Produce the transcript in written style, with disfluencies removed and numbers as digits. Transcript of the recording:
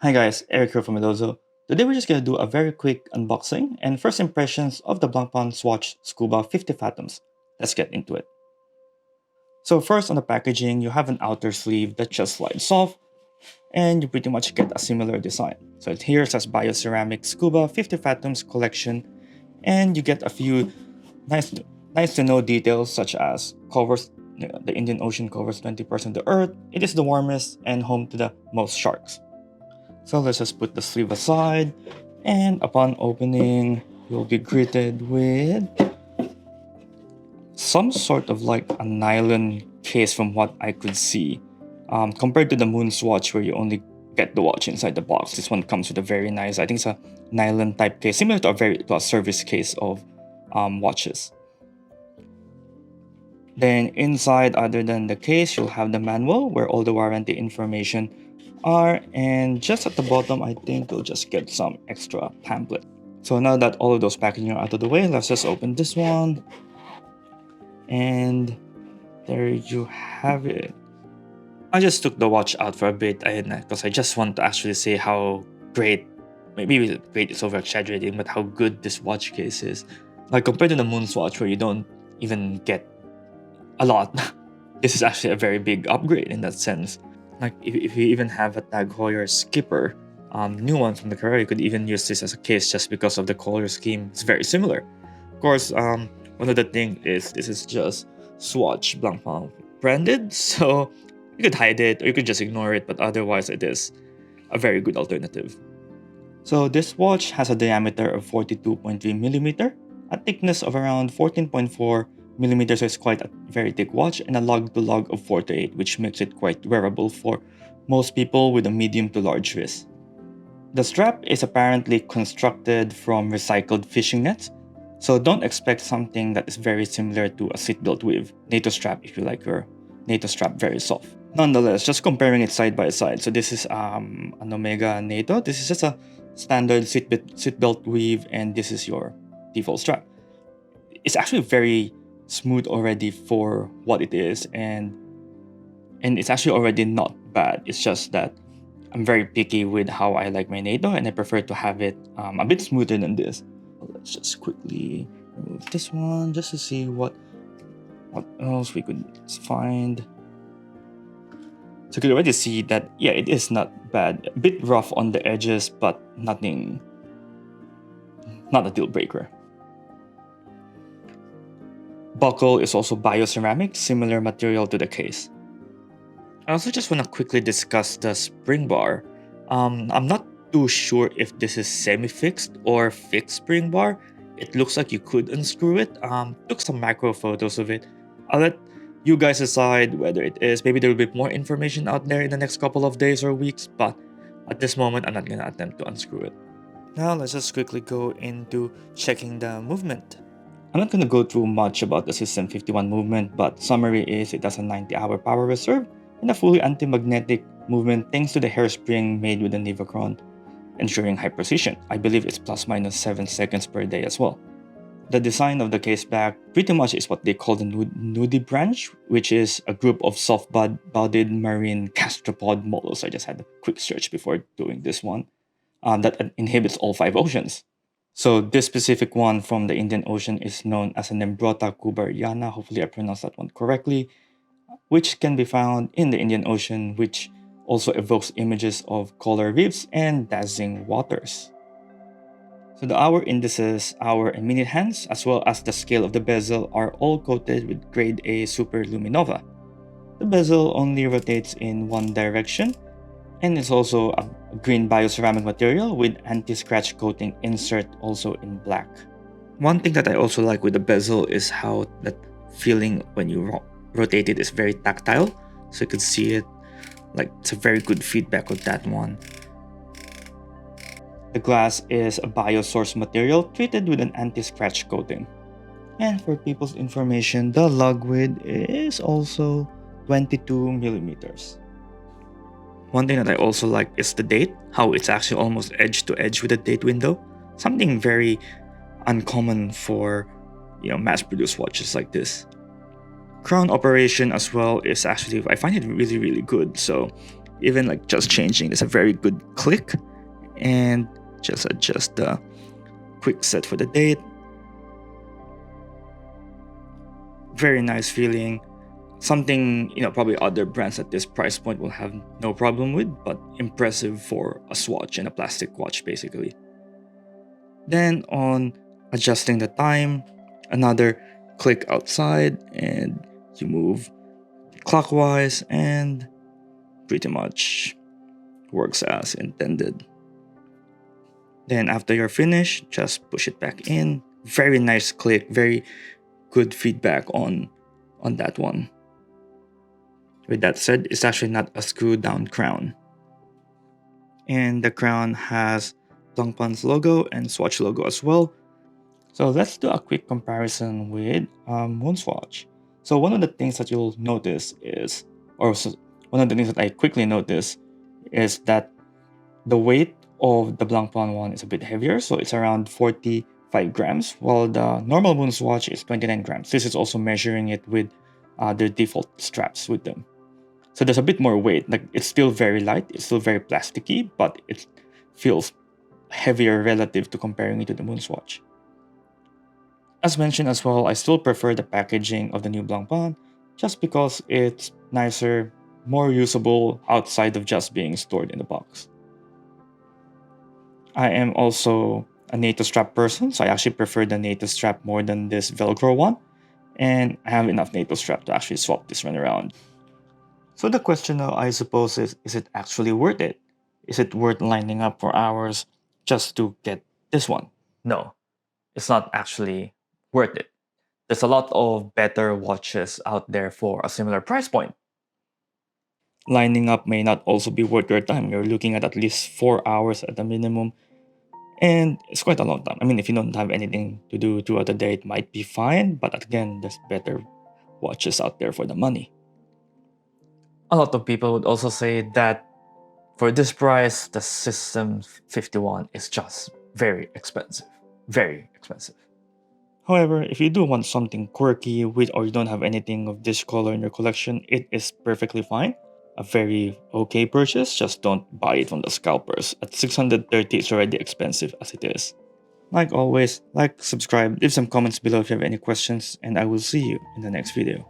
Hi guys, Eric here from Bezel. Today we're just going to do a very quick unboxing and first impressions of the Blancpain Swatch Scuba 50 Fathoms. Let's get into it. So first on the packaging, you have an outer sleeve that just slides off and you pretty much get a similar design. So it here says Bioceramic Scuba 50 Fathoms collection and you get a few nice to know details such as covers the Indian Ocean covers 20% of the earth, it is the warmest and home to the most sharks. So let's just put the sleeve aside, and upon opening, you'll be greeted with some sort of like a nylon case from what I could see. Compared to the Moonswatch where you only get the watch inside the box, this one comes with a very nice, I think it's a nylon type case, similar to a service case of watches. Then inside, other than the case, you'll have the manual where all the warranty information are, and just at the bottom I think you'll just get some extra pamphlet. So now that all of those packaging are out of the way, let's just open this one, and there you have it. I just took the watch out for a bit because I just want to actually say how great, maybe great is over exaggerating, but how good this watch case is. Like compared to the Moonswatch where you don't even get a lot, this is actually a very big upgrade in that sense. Like if you even have a Tag Heuer skipper, new one from the Carrera, you could even use this as a case just because of the color scheme. It's very similar. Of course, one of the things is this is just Swatch Blancpain branded, so you could hide it or you could just ignore it, but otherwise it is a very good alternative. So this watch has a diameter of 42.3mm, a thickness of around 14.4mm, so it's quite a very thick watch, and a lug-to-lug of 4 to 8, which makes it quite wearable for most people with a medium to large wrist. The strap is apparently constructed from recycled fishing nets, so don't expect something that is very similar to a seatbelt with NATO strap if you like your NATO strap very soft. Nonetheless, just comparing it side by side, so this is an Omega NATO, this is just a standard seatbelt weave, and this is your default strap. It's actually very smooth already for what it is, and it's actually already not bad. It's just that I'm very picky with how I like my NATO, and I prefer to have it a bit smoother than this. Let's just quickly remove this one just to see what else we could find. So you can already see that, yeah, it is not bad. A bit rough on the edges, but not a deal breaker. Buckle is also bioceramic, similar material to the case. I also just want to quickly discuss the Springbar. I'm not too sure if this is semi-fixed or fixed Springbar. It looks like you could unscrew it. Took some macro photos of it. I'll let you guys decide whether it is. Maybe there will be more information out there in the next couple of days or weeks, but at this moment I'm not going to attempt to unscrew it. Now let's just quickly go into checking the movement. I'm not going to go through much about the System 51 movement, but summary is it has a 90-hour power reserve and a fully anti-magnetic movement thanks to the hairspring made with the Nivacron, ensuring high precision. I believe it's plus minus 7 seconds per day as well. The design of the case back pretty much is what they call the nudibranch, which is a group of soft-bodied marine gastropod models. I just had a quick search before doing this one. That inhabits all 5 oceans. So this specific one from the Indian Ocean is known as an Nembrota kubariana, hopefully I pronounced that one correctly, which can be found in the Indian Ocean, which also evokes images of coral reefs and dazzling waters. So the hour indices, hour and minute hands, as well as the scale of the bezel are all coated with grade A super luminova. The bezel only rotates in one direction, and it's also a green bioceramic material with anti-scratch coating insert also in black. One thing that I also like with the bezel is how that feeling when you rotate it is very tactile, so you can see it, like it's a very good feedback with that one. The glass is a biosource material treated with an anti-scratch coating. And for people's information, the lug width is also 22mm. One thing that I also like is the date, how it's actually almost edge to edge with the date window. Something very uncommon for, mass-produced watches like this. Crown operation as well is actually, I find it really good. So Even like just changing is a very good click, and just adjust the quick set for the date. Very nice feeling. Something, probably other brands at this price point will have no problem with, but impressive for a swatch and a plastic watch basically. Then on adjusting the time, another click outside and you move clockwise and pretty much works as intended. Then after you're finished, just push it back in. Very nice click, very good feedback on that one. With that said, it's actually not a screw down crown. And the crown has Blancpain's logo and Swatch logo as well. So let's do a quick comparison with Moonswatch. So one of the things that you'll notice is, one of the things that I quickly notice is that the weight of the Blancpain one is a bit heavier. So it's around 45 grams, while the normal Moonswatch is 29 grams. This is also measuring it with their default straps with them. So there's a bit more weight. Like, it's still very light, it's still very plasticky, but it feels heavier relative to comparing it to the Moonswatch. As mentioned as well, I still prefer the packaging of the new Blancpain just because it's nicer, more usable outside of just being stored in the box. I am also a NATO strap person, so I actually prefer the NATO strap more than this Velcro one, and I have enough NATO strap to actually swap this one around. So the question now, I suppose, is it actually worth it? Is it worth lining up for hours just to get this one? No, it's not actually worth it. There's a lot of better watches out there for a similar price point. Lining up may not also be worth your time. You're looking at least 4 hours at the minimum, and it's quite a long time. I mean, if you don't have anything to do throughout the day, it might be fine, but again, there's better watches out there for the money. A lot of people would also say that for this price, the SISTEM 51 is just very expensive. Very expensive. However, if you do want something quirky with, or you don't have anything of this color in your collection, it is perfectly fine. A very okay purchase, just don't buy it from the scalpers. At 630, it's already expensive as it is. Like always, like, subscribe, leave some comments below if you have any questions, and I will see you in the next video.